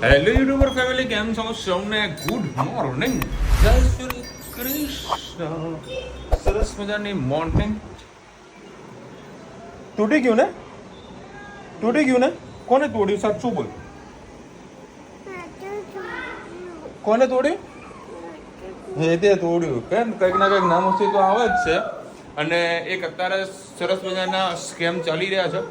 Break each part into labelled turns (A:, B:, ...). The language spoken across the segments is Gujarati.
A: હેલો યુટ્યુબર ફેમિલી, કેમ છો? સૌને ગુડ મોર્નિંગ, જય શ્રી કૃષ્ણ. સરસ મજાની મોર્નિંગ. તૂટી ગયું ને? કોને તોડ્યું? સાચું બોલ. કોને તોડ્યું? હે તે તોડ્યું. કેમ? કંઈક ના કંઈક નામોથી તો આવે જ છે. અને એક અત્યારે સરસ મજાના સ્કેમ ચાલી રહ્યા છે.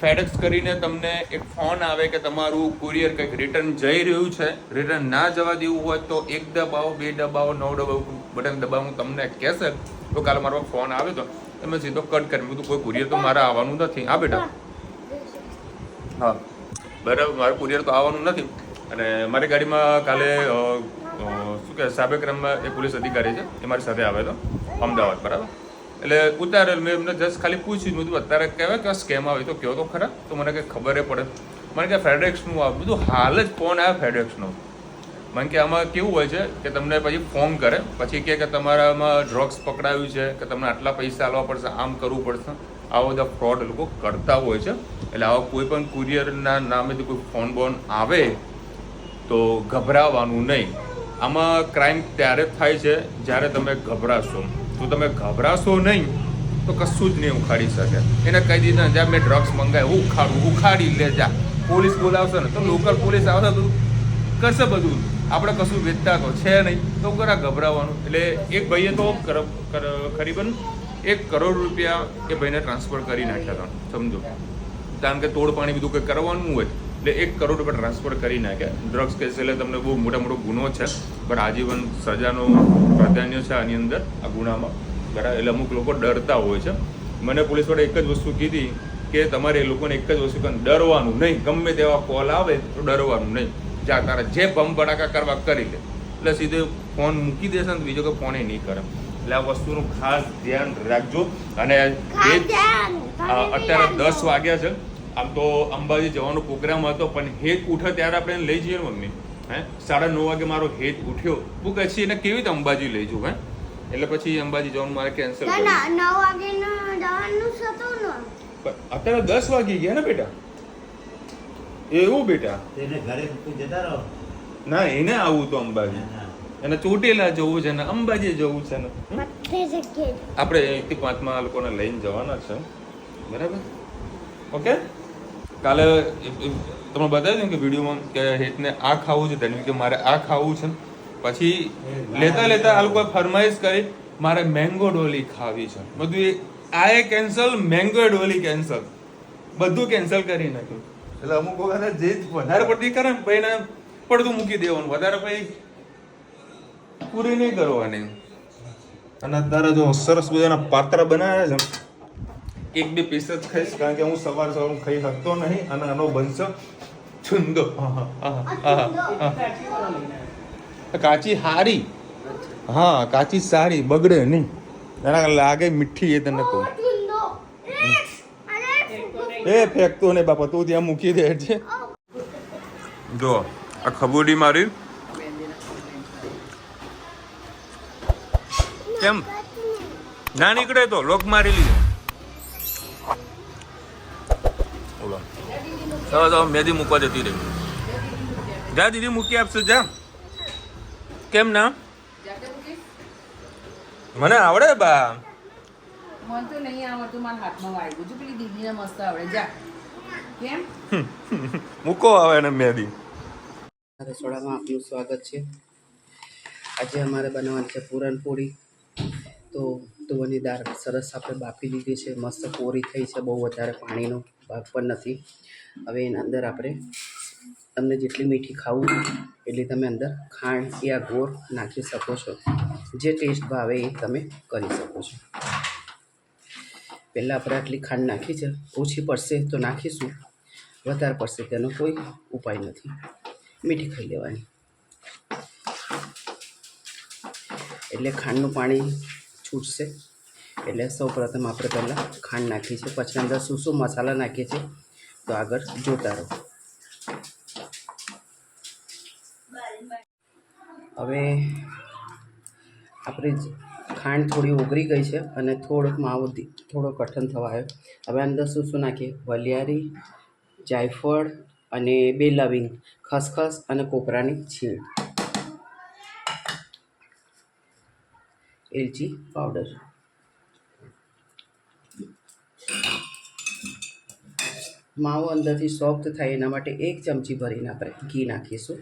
A: ફેડેક્સ કરીને તમને એક ફોન આવે કે તમારું કુરિયર કંઈક રિટર્ન જઈ રહ્યું છે. રિટર્ન ના જવા દેવું હોય તો 1 દબાવો, 2 દબાવો, 9 દબાવો, બટન દબાવવાનું તમને કહેશે. તો કાલે મારો ફોન આવ્યો હતો, તમે સીધો કટ કરી મેં કોઈ કુરિયર તો મારે આવવાનું નથી. હા બેટા, હા બરાબર, મારું કુરિયર તો આવવાનું નથી. અને મારી ગાડીમાં કાલે શું કહે સાબેક્રમમાં એ પોલીસ અધિકારી છે, એ મારી સાથે આવ્યો હતો અમદાવાદ, બરાબર. એટલે ઉતારેલ મેં એમને જસ્ટ ખાલી પૂછ્યું બધું, અત્યારે કહેવાય કે સ્કેમ આવે તો કહો તો ખરા, તો મને કંઈ ખબર પડે. મને કે ફેડેક્સનું આવે બધું, હાલ જ ફોન આવ્યો ફેડેક્સનો. મને કે આમાં કેવું હોય છે કે તમને પછી ફોન કરે, પછી કે તમારામાં ડ્રગ્સ પકડાયું છે, કે તમને આટલા પૈસા આપવા પડશે, આમ કરવું પડશે. આવા બધા ફ્રોડ લોકો કરતા હોય છે. એટલે આવા કોઈ પણ કુરિયરના નામેથી કોઈ ફોન બોન આવે તો ગભરાવાનું નહીં. આમાં ક્રાઇમ ત્યારે થાય છે જ્યારે તમે ગભરાશો. જો તમે ગભરાશો નહીં તો કશું જ નહીં ઉખાડી શકે. એને કહી દીધા જ્યાં મેં ડ્રગ્સ મંગાવ્યું ઉખાડી લે જા. પોલીસ બોલાવશે ને તો લોકલ પોલીસ આવશે તો કરશે બધું. આપણે કશું વેચતા તો છે નહીં, તો કરા ગભરાવાનું. એટલે એક ભાઈએ તો કરીબન 1 કરોડ રૂપિયા એ ભાઈને ટ્રાન્સફર કરી નાખ્યા હતા, સમજો. કારણ કે તોડ પાણી બધું કંઈ કરવાનું હોય એટલે 1 કરોડ રૂપિયા ટ્રાન્સફર કરી નાખ્યા. ડ્રગ્સ કેસ એટલે તમને બહુ મોટો ગુનો છે, પણ આજીવન સજાનો પ્રાધાન્ય છે આની અંદર, આ ગુનામાં, બરાબર. એટલે અમુક લોકો ડરતા હોય છે. મને પોલીસવાળા એક જ વસ્તુ કીધી કે તમારે એ લોકોને એક જ વસ્તુ કે ડરવાનું નહીં. ગમે તેવા કોલ આવે તો ડરવાનું નહીં. જા તારે જે બમ ભડાકા કરવા કરી લે. એટલે સીધો ફોન મૂકી દેશે ને બીજો કે ફોન એ નહીં કરે. એટલે આ વસ્તુનું ખાસ ધ્યાન રાખજો. અને અત્યારે 10 વાગ્યા છે. આમ તો અંબાજી જવાનો પ્રોગ્રામ હતો, પણ હેત ઉઠે ત્યારે આપણે લઈ જઈએ ને મમ્મી. 9:30 વાગે મારો હેત ઉઠ્યો. હું કહે છે એને કેવી રીતે અંબાજી લઈ જવું? એટલે પછી અંબાજી જવાનું મારે કેન્સલ કર્યું.
B: 9 વાગે જવાનું હતું ને,
A: અત્યારે 10 વાગી ગયા ને બેટા. એવું બેટા,
C: એને ઘરે જતા રહો.
A: ના એને આવું તો અંબાજી, એને ચોટીલા જવું છે ને અંબાજી જવું છે ને. આપણે 1 થી 5 માં લોકોને લઈને જવાના છે, બરાબર. ઓકે, કાલે તમે બતાવી દઉં કે વિડીયોમાં કે હેતને આ ખાવું છે, તેને કે મારે આ ખાવું છે. પછી લેતા આ લોકોએ ફરમાઈશ કરી મારે મેંગો ડોલી ખાવી છે. બધું આ એ કેન્સલ, મેંગો ડોલી કેન્સલ, બધું કેન્સલ કરી નાખ્યું. એટલે અમુક વખત જે વધારે પડતી કરે ને પછી એને પડતું મૂકી દેવાનું, વધારે પછી પૂરી નહીં કરવાની. અને અત્યારે જો સરસ મજાના પાત્રા બનાવ્યા છે. 1-2 પીસ જ ખાઈશ, કારણ કે હું સવાર ખાઈ શકતો નહીં. અને આનો બનશે છુંદો. કાચી હારી, હા કાચી સારી, બગડે નહીં, એના લાગે મીઠી. એ તને કહું, એ ફેંકતો નહીં બાપા, તું ત્યાં મૂકી દે છે. જો આ ખબુડી મારી કેમ ના નીકળે તો લોક મારી લીધે. બોલો મેદી મૂકવા જતી રહી. જા દીદી મૂકી આપશે, જા. કેમ ના? મને આવડે બા.
D: મન તો નહીં આવડતું, મારા હાથમાં વાગ્યું છે. પેલી દીદીને મસ્ત આવડે. જા. કેમ?
A: મૂકો આવે ને મેદી.
D: રસોડામાં આપનું સ્વાગત છે. આજે અમારે બનાવવાની છે પૂરણપોળી. તો તુવેરની દાળ સરસ આપણે બાફી લીધી છે, મસ્ત કોરી થઈ છે, બહુ વધારે પાણીનો ભાગ પણ નથી. હવે એના અંદર આપણે તમને જેટલી મીઠી ખાવું એટલી તમે અંદર ખાંડ યા ગોળ નાખી શકો છો. જે ટેસ્ટ ભાવે એ તમે કરી શકો છો. પહેલાં આપણે આટલી ખાંડ નાખી છે, ઓછી પડશે તો નાખીશું, વધારે પડશે તેનો કોઈ ઉપાય નથી. મીઠી ખાઈ લેવાની. એટલે ખાંડનું પાણી છૂટશે. એટલે સૌપ્રથમ આપણે પહેલાં ખાંડ નાખી છે, પછી અંદર શું શું મસાલા નાખીએ છીએ તો આગળ જોતા રહો. હવે આપણે ખાંડ થોડી ઓગળી ગઈ છે અને થોડોક માવો થોડો કઠણ થવા આવ્યો. હવે અંદર શું શું નાખીએ? વલિયારી, જાયફળ, અને 2 લવિંગ, ખસખસ અને કોપરાની છીણ, એલચી પાવડર. માવો અંદરથી સોફ્ટ થાય એના માટે 1 ચમચી ભરીને આપણે ઘી નાખીશું.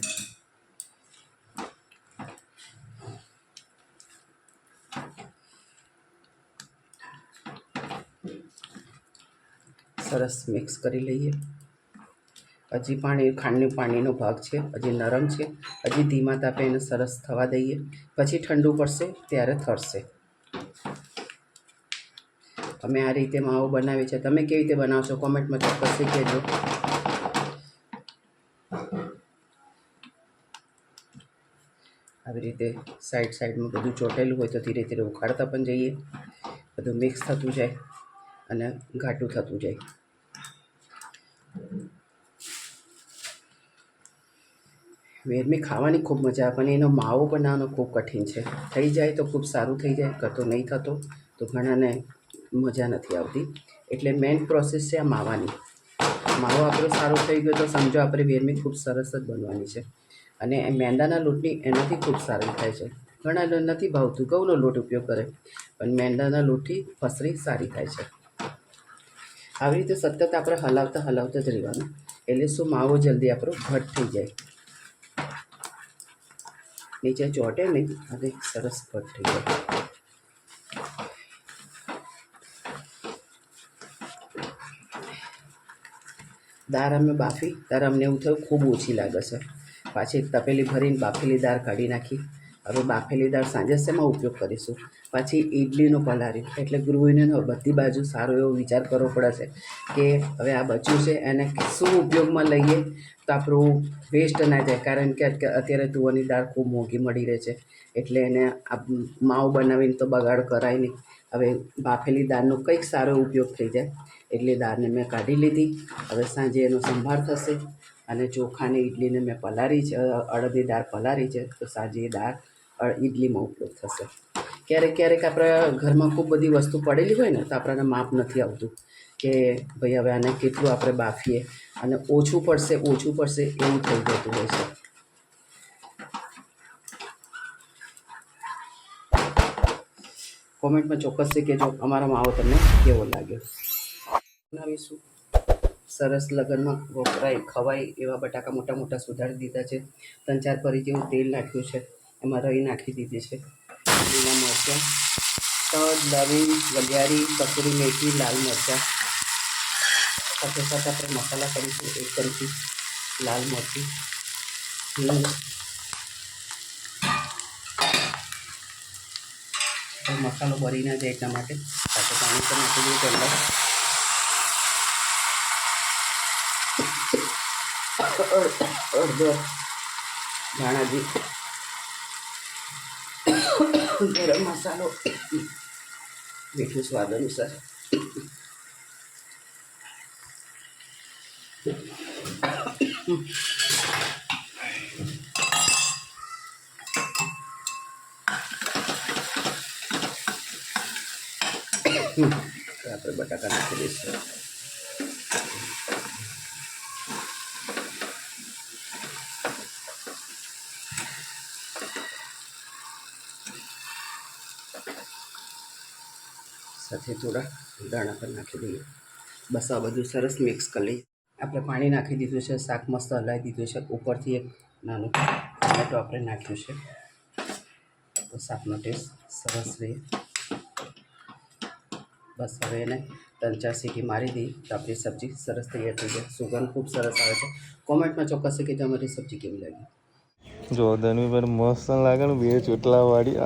D: સરસ મિક્સ કરી લઈએ. હજી ખાંડનું પાણીનો ભાગ છે, હજી નરમ છે. હજી ધીમા તાપે એને સરસ થવા દઈએ. પછી ઠંડુ પડશે ત્યારે થરશે. અમે આ રીતે માવો બનાવીએ છીએ. તમે કેવી રીતે બનાવશો કોમેન્ટમાં ચોક્કસથી કહેજો. આવી રીતે સાઈડમાં બધું ચોટેલું હોય તો ધીરે ધીરે ઉખાડતા પણ જઈએ. બધું મિક્સ થતું જાય અને ઘાટું થતું જાય. વેરમી ખાવાની ખૂબ મજા આવે, પણ એનો માવો બનાવવાનો ખૂબ કઠિન છે. થઈ જાય તો ખૂબ સારું થઈ જાય, કરતો નહીં થતો તો ઘણાને મજા નથી આવતી. એટલે મેઇન પ્રોસેસ છે આ માવાની. માવો આપણો સારો થઈ ગયો તો સમજો આપણે વેરમી ખૂબ સરસ જ બનવાની છે. અને મેંદાના લોટની એનાથી ખૂબ સારી થાય છે. ઘણા નથી ભાવતું, ઘઉંનો લોટ ઉપયોગ કરે, પણ મેંદાના લોટથી ફસરી સારી થાય છે. આવી રીતે સતત આપણે હલાવતા જ રહેવાનું. એટલે શું માવો જલ્દી આપણો ઘટ થઈ જાય, નીચે ચોટે નહીં અને સરસ ઘટ થઈ જાય. દાળ અમે બાફી ત્યારે અમને એવું થયું ખૂબ ઓછી લાગે છે. પાછી તપેલી ભરીને બાફેલી દાળ કાઢી નાખી. હવે બાફેલી દાળ સાંજે શેમાં ઉપયોગ કરીશું? પાછી ઇડલીનો પલાળ્યો. એટલે ગૃહિણીનો બધી બાજુ સારો એવો વિચાર કરવો પડે છે કે હવે આ બચ્યું છે એને શું ઉપયોગમાં લઈએ તો આપણું વેસ્ટ ના જાય. કારણ કે અત્યારે તુવેરની દાળ ખૂબ મોંઘી મળી રહે છે. એટલે એને માવો બનાવીને તો બગાડ કરાય નહીં. હવે બાફેલી દાળનો કંઈક સારો ઉપયોગ થઈ જાય. એટલે દાળને મેં કાઢી લીધી. હવે સાંજે એનો સંભાર થશે. અને ચોખાને ઇડલીને મેં પલાળી છે, અડદની દાળ પલાળી છે, તો સાંજે એ દાળ ઇડલીમાં ઉપયોગ થશે. ક્યારેક આપણા ઘરમાં ખૂબ બધી વસ્તુ પડેલી હોય ને તો આપણને માપ નથી આવતું કે ભાઈ હવે આને કેટલું આપણે બાફીએ અને ઓછું પડશે એવું થઈ જતું હોય છે. કોમેન્ટમાં ચોક્કસથી કહેજો અમારો માવો તમને કેવો લાગ્યો. બનાવીશું સરસ લગ્નમાં વપરાય ખવાય એવા બટાકા મોટા મોટા સુધારી દીધા છે. 3-4 પરી જેવું તેલ નાખ્યું છે. એમાં રઈ નાખી દીધી છે. લીલા મરચાં, તજ, લવિંગ, વરિયાળી, કસૂરી મેથી, લાલ મરચાં. સાથે આપણે મસાલા કરીશું. 1 ચમચી લાલ મરચું, હિંગ. મસાલો બળી ના જાય એટલા માટે સાથે પાણી પણ નાખી દઈએ. પહેલાં અડધો ધાણાજી, ગરમ મસાલો, મીઠું સ્વાદ અનુસાર. આપણે બટાકા નાખી દઈશું. સાથે થોડા દાણા પણ નાખી દઈએ. બસ આ બધું સરસ મિક્સ કરી લઈએ. આપણે પાણી નાખી દીધું છે. શાક મસ્ત હલાવી દીધું છે. ઉપરથી એક નાનું ટમેટો આપણે નાખ્યું છે તો શાકનો ટેસ્ટ સરસ રહે. બસ હવે એને 3-4 સીટી મારી દઈએ તો આપણી સબ્જી સરસ તૈયાર થઈ જાય. સુગંધ ખૂબ સરસ આવે છે. કોમેન્ટમાં ચોક્કસ કે તમારી સબ્જી કેવી લાગી.
A: જો ધનવીભાઈ મસ્ત લાગે ને 2 ચોટલા વાળી.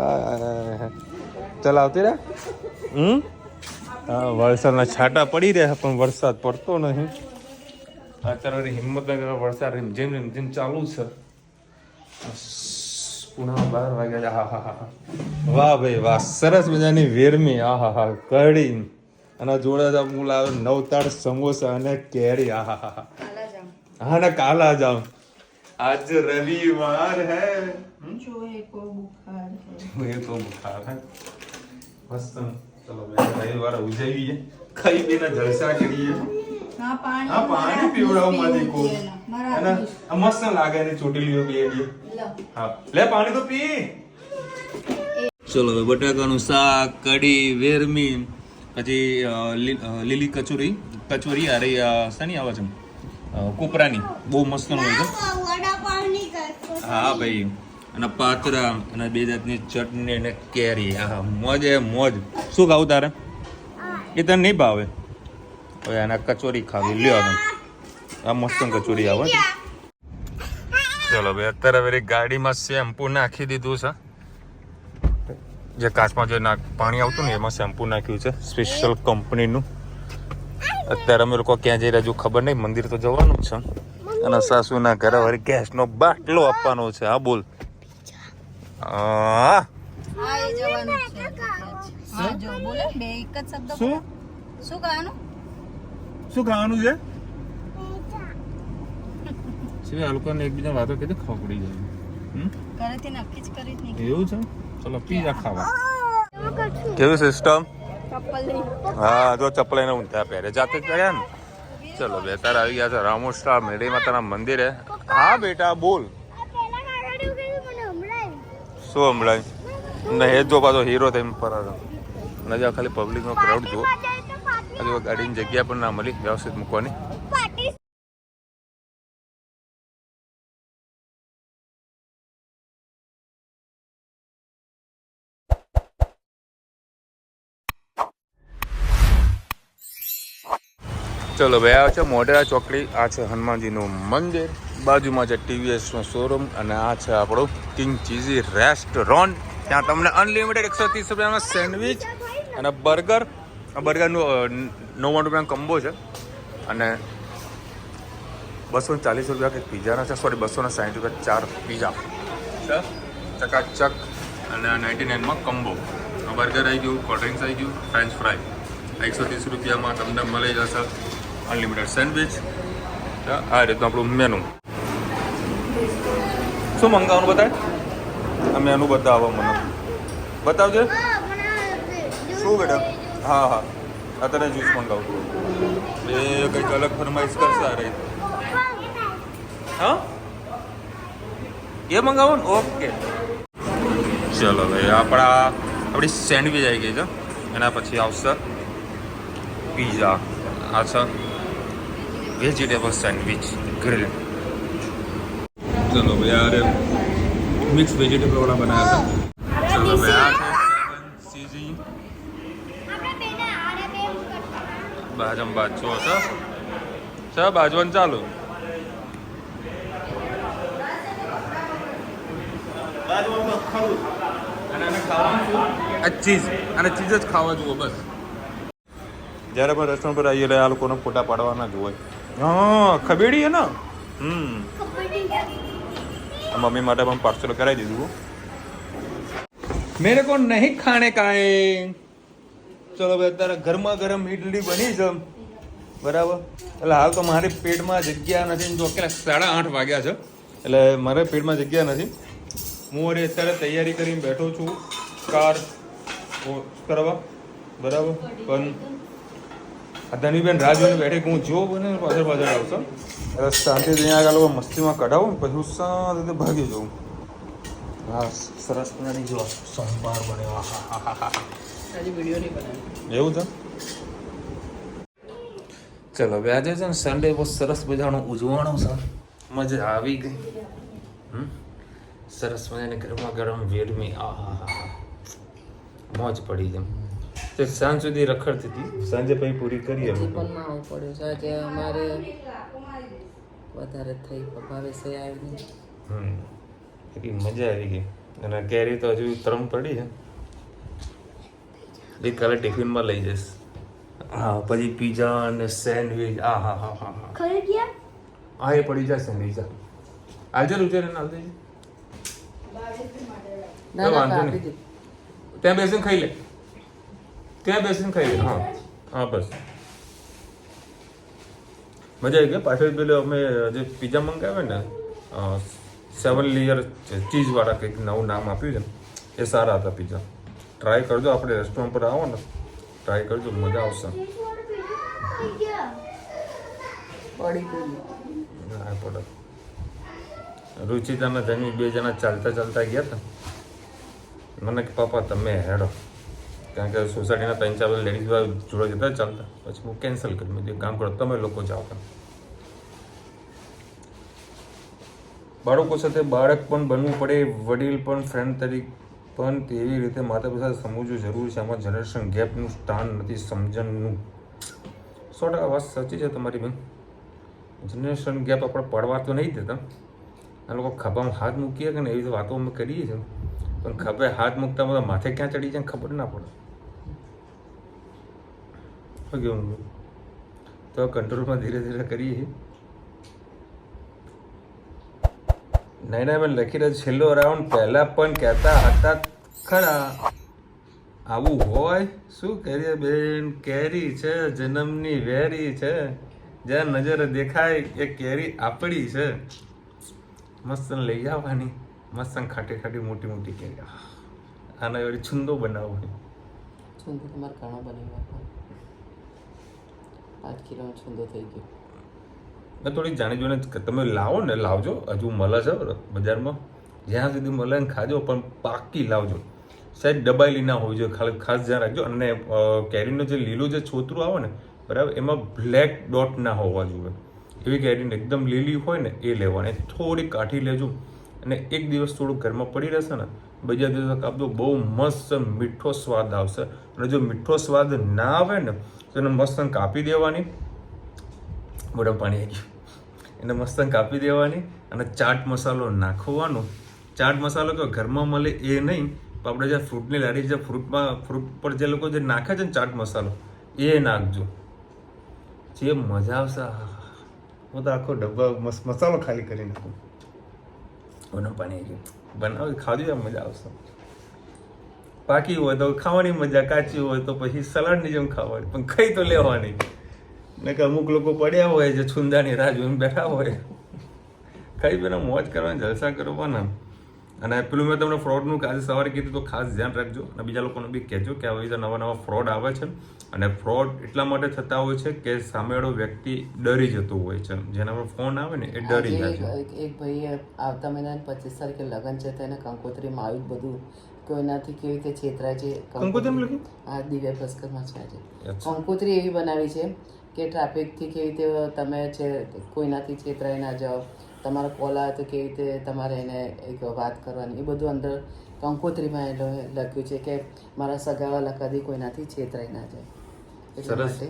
A: ચાલ આવતી રે. હા, વરસાદના છાંટા પડી રહ્યા પણ વરસાદ પડતો નહીં. અત્યારે હિંમતનગર વરસાદ જેમ ચાલુ છે. પુના 12 વાગ્યા. હા. વાહ ભાઈ વાહ, સરસ મજાની વેરમી. હા કઢી અને જોડે હું લાવ્યો 9 તાળ સમોસા અને કેરી. હા ને કાલા જામ. आज रविवार है, चूहे को बुखार है. मस्त. चलो रविवार ઉજવીએ, ખાઈ પીને જલસા કરીએ. હા પાણી પીવડાવું મારી કો. અને આ મસ્ત લાગે ને ચોટીલીઓ બે હા લે પાણી તો પી. ચલો હવે બટાકાનું શાક, કઢી, વેરમી, પછી લીલી કચોરી આ રહી શાની આવે છે કોપરાની, બહુ મસ્ત હોય છે. હા ભાઈ, અને પાતરા અને 2 જાતની ચટણી અને કેરી. હા મોજે મોજ. શું ખાવું તારે? એ તને નહીં ભાવે? હવે આના કચોરી ખાવી લ્યો તમે. આ મસ્ત કચોરી આવે. ચલો ભાઈ, અત્યારે હવે ગાડીમાં શેમ્પુ નાખી દીધું છે. જે કાચમાં જે પાણી આવતું ને એમાં શેમ્પુ નાખ્યું છે સ્પેશિયલ કંપનીનું. અત્યારે અમે લોકો ક્યાં જઈ રહ્યા ખબર નહીં, મંદિર તો જવાનું જ છે. અને સાસુના ઘરે વળી ગેસનો બાટલો આપવાનો છે. હા બોલ. શું ખાવાનું છે? આ લોકોને એકબીજા વાતો કીધું ખબર પડી જાય. એવું છે? ચલો પીઝા ખાવા. કેવું સિસ્ટમ? હા જો ચપ્પલ એને ઊંધા પહેરે, જાતે જ પહેર્યા ને. ચલો બે તારા આવી ગયા છે રામોસ્ટા મેળી માતાના મંદિરે. હા બેટા બોલ. શું હમણાં નહીં જો પાછો હીરો થઈ પર નજા ખાલી પબ્લિકનો ક્રાઉડ જુઓ. હજુ ગાડીની જગ્યા પણ ના મળી વ્યવસ્થિત મૂકવાની. ચલો ભાઈ, આ છે મોઢેરા ચોકડી, આ છે હનુમાનજીનું મંદિર, બાજુમાં છે TVSનો શોરૂમ, અને આ છે આપણું કિંગ ચીઝી રેસ્ટોરન્ટ. ત્યાં તમને અનલિમિટેડ 130 રૂપિયામાં સેન્ડવિચ અને બર્ગર, બર્ગરનું 99 રૂપિયાનો કમ્બો છે, અને 240 રૂપિયા કંઈક પીઝાના છે, સોરી 260 રૂપિયા 4 પીઝા છે ચકાચક, અને 99માં કમ્બો. બર્ગર આવી ગયું, કોલ્ડ ડ્રિંક્સ આવી ગયું, ફ્રેન્ચ ફ્રાય. 130 રૂપિયામાં તમને મળી જશે અનલિમિટેડ સેન્ડવિચ. આ રીતનું આપણું મેનુ. શું મંગાવવાનું બતાવે? આ મેનુ બતાવો મને, બતાવજે. શું બેટા? હા હા, અત્યારે જ્યુસ મંગાવું. એ કંઈક અલગ ફરમાઈશ કરશે આ રહી. હા એ મંગાવો ને. ઓકે ચલો ભાઈ, આપણી સેન્ડવિચ આવી ગઈ છે. એના પછી આવશે પીઝા. આ છે વેજીટેબલ સેન્ડવિચ ગ્રીલ. ચલો ભાઈ, યાર મિક્સ વેજીટેબલ વાળા બનાવ્યા છે. ચલો ભાઈ, આ છે સીઝી બાજમ બાજુ છે બાજવાનું ચાલુ. આ ચીઝ અને ચીઝ જ ખાવા જુઓ બસ. જ્યારે પણ રેસ્ટોરન્ટ પર આવીએ એટલે આ લોકોને ફોટા પાડવાના જ હોય. હા ખબેડી હે ને. મમ્મી માટે પણ પાર્સલ કરાવી દીધું. મેરે કો નહીં ખાને કા હે. ચલો ભાઈ, અત્યારે ગરમા ગરમ ઇડલી બની છે બરાબર. એટલે હાલ તો મારી પેટમાં જગ્યા નથી. જો કે 8:30 વાગ્યા છે, એટલે મારે પેટમાં જગ્યા નથી. હું વળી અત્યારે તૈયારી કરીને બેઠો છું કાર કરવા બરાબર. પણ ધનીબેન રાહ જોઈને બેઠી, હું જો બને પાછળ આવશે એટલે શાંતિથી અહીંયા આગળ મસ્તીમાં કઢાવું, પછી હું શાંતિથી ભાગી જાઉં. હા સરસ મજાની જો સંભાર બન્યો. એવું છે. ચલો હવે આજે છે ને સન્ડે બહુ સરસ મજાનું ઉજવણું છે. મજા આવી ગઈ. સરસ મજાની ગરમા ગરમ વેડમી. મોજ પડી જેમ. તે સાંજ સુધી રખડતી હતી, સાંજે પછી પૂરી કરી.
D: સાંજે અમારે વધારે થઈ ભાવે છે આવી.
A: મજા આવી ગઈ. અને કેરી તો હજુ 3 પડી છે. કાલે ટિફિનમાં લઈ જઈશ. હા પછી પીઝા અને સેન્ડવિચ. હા એ પડી જાય સેન્ડવિચ. આજે રૂચે હાલ દેજે. વાંધો નહીં, ત્યાં બેસીને ખાઈ લે. હા બસ મજા આવી ગઈ. પાછળ પેલો અમે જે પીઝા મંગાવ્યા ને 7 લેયર ચીઝવાળા કંઈક નવું નામ આપ્યું છે, એ સારા હતા પીઝા. ટ્રાય કરજો, આપણે રેસ્ટોરન્ટ પર આવો ને ટ્રાય કરજો, મજા આવશે. પડે. રુચિતાના જમી 2 જણા ચાલતા ચાલતા ગયા હતા. મને કે પપ્પા તમે હેડો, કારણ કે સોસાયટીના 3-4 લેડીઝ જોડે જતા ચાલતા. પછી હું કેન્સલ કરી મેં કીધું કામ કરો તમે લોકો જાઓ. બાળકો સાથે બાળક પણ બનવું પડે, વડીલ પણ ફ્રેન્ડ તરીકે પણ તેવી રીતે માતા પિતા સમજવું જરૂરી છે. આમાં જનરેશન ગેપનું સ્થાન નથી, સમજણનું. 100% વાત સાચી છે તમારી બેન. જનરેશન ગેપ આપણે પડવા તો નહીં દેતા. આ લોકો ખભામાં હાથ મૂકીએ કે ને એવી વાતો અમે કરીએ છીએ, પણ ખભે હાથ મૂકતા બધા માથે ક્યાં ચડી જાય ખબર ના પડે. શું કેવું તો કંટ્રોલમાં ધીરે ધીરે કરીએ છીએ. નૈના બેન લખી રહ્યા છેલ્લો રાઉન્ડ પહેલાં પણ કહેતા હતા ખરા આવું હોય. શું કરીએ બેન, કેરી છે જન્મની વેરી છે, જ્યાં નજર દેખાય એ કેરી આપણી છે. મસ્ત લઈ આવવાની, મસ્ત ખાટી ખાટી મોટી મોટી કેરી. આના વળી છુંદો બનાવવાની.
D: છુંદો તમારે ઘણો બનાવ્યો, 5 કિલોનો છુંદો થઈ ગયો.
A: મેં થોડીક જાણી જોઈને તમે લાવો ને, લાવજો. હજુ મળે છે બજારમાં, જ્યાં સુધી મળે ને ખાજો, પણ પાકી લાવજો. સાહેબ દબાયેલી ના હોવી જોઈએ, ખાસ ધ્યાન રાખજો. અને કેરીનો જે લીલું જે છોતરું આવે ને બરાબર, એમાં બ્લેક ડોટ ના હોવા જોઈએ. એવી કેરીને એકદમ લીલી હોય ને એ લેવાની. થોડી કાઠી લેજો અને એક દિવસ થોડું ઘરમાં પડી રહેશે ને, બીજા દિવસે કાપજો, બહુ મસ્ત મીઠો સ્વાદ આવશે. અને જો મીઠો સ્વાદ ના આવે ને તો એને મસ્ત કાપી દેવાની. મોઢા પાણી આવી ગયું. એને મસ્ત કાપી દેવાની અને ચાટ મસાલો નાખવાનો. ચાટ મસાલો કે ઘરમાં મળે એ નહીં, પણ આપણે જે ફ્રૂટની લારી જે ફ્રૂટ પર જે લોકો જે નાખે છે ને ચાટ મસાલો એ નાખજો, જે મજા આવશે. હું તો આખો ડબ્બા મસાલો ખાલી કરી નાખું. મોઢા પાણી આવી ગયું. બનાવી ખાધી મજા આવશે. પાકી હોય તો ખાવાની મજા, કાચી હોય તો પછી સલાડની જેમ ખાવાની, પણ ખાઈ તો લેવાની. ને કે અમુક લોકો પડ્યા હોય જે છુંદાની રાહ જોઈને બેઠા હોય, ખાઈ પેલા મોજ કરવાની, જલસા કરવાના. અને પેલું મેં તમને ફ્રોડનું આજે સવારે કીધું તો ખાસ ધ્યાન રાખજો. અને બીજા લોકોને બી કહેજો કે આવી રીતે નવા નવા ફ્રોડ આવે છે. અને ફ્રોડ એટલા માટે થતા હોય છે કે સામેવાળો વ્યક્તિ ડરી જતો હોય છે. જેના પર ફોન આવે ને એ ડરી જાય છે.
D: એક ભાઈએ આવતા મહિનાની 25 તારીખે લગ્ન છે, તો એને કંકોત્રીમાં આવ્યું બધું કોઈનાથી કેવી રીતે છેતરાય છે.
A: કંકોત્રીમાં લખ્યું?
D: હા, દિવ્ય ભાસ્કરમાં છે આજે. કંકોત્રી એવી બનાવી છે કે ટ્રાફિકથી કેવી રીતે તમે છે કોઈનાથી છેતરાઈ ના જાઓ. તમારો કોલ આવે તો કેવી રીતે તમારે એને એક વાત કરવાની, એ બધું અંદર કંકોત્રીમાં લખ્યું છે કે મારા સગાવાલા કદી કોઈનાથી છેતરાઈ ના જાય. એટલા માટે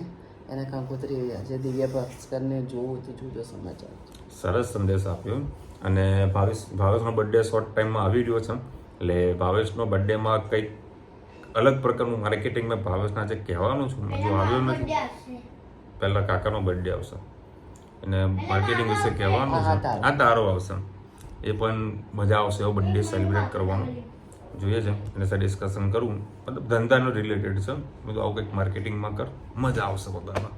D: એને કંકોત્રી આજે દિવ્ય ભાસ્કરને જોવું તો જોજો સમાચાર.
A: સરસ સંદેશ આપ્યો. અને ભાવેશનો બર્થડે શોર્ટ ટાઈમમાં આવી રહ્યો છે, એટલે ભાવેશનો બર્થડેમાં કંઈક અલગ પ્રકારનું માર્કેટિંગ મેં ભાવેશના જે કહેવાનું છું હજુ આવ્યો નથી. પહેલા કાકાનો બર્થડે આવશે અને માર્કેટિંગ વિશે કહેવાનું છે. આ તારો આવશે, એ પણ મજા આવશે. એવો બર્થડે સેલિબ્રેટ કરવાનો જોઈએ છે એને સાથે ડિસ્કશન કરવું, મતલબ ધંધાનો રિલેટેડ છે. મેં તો આવું કંઈક માર્કેટિંગમાં કર, મજા આવશે બધામાં.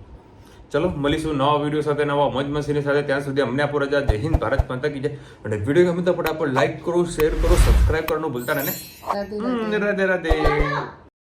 A: ચલો મળીશું નવા વિડીયો સાથે, નવા મોજ મસ્તીની સાથે. ત્યાં સુધી અમને આપો રજા. જય હિન્દ, ભારત માતા કી જય. અને વિડીયો ગમે તો ફટાફટ લાઈક કરો, શેર કરો, સબસ્ક્રાઇબ કરવાનું ભૂલતા નહીં. રાધે રાધે.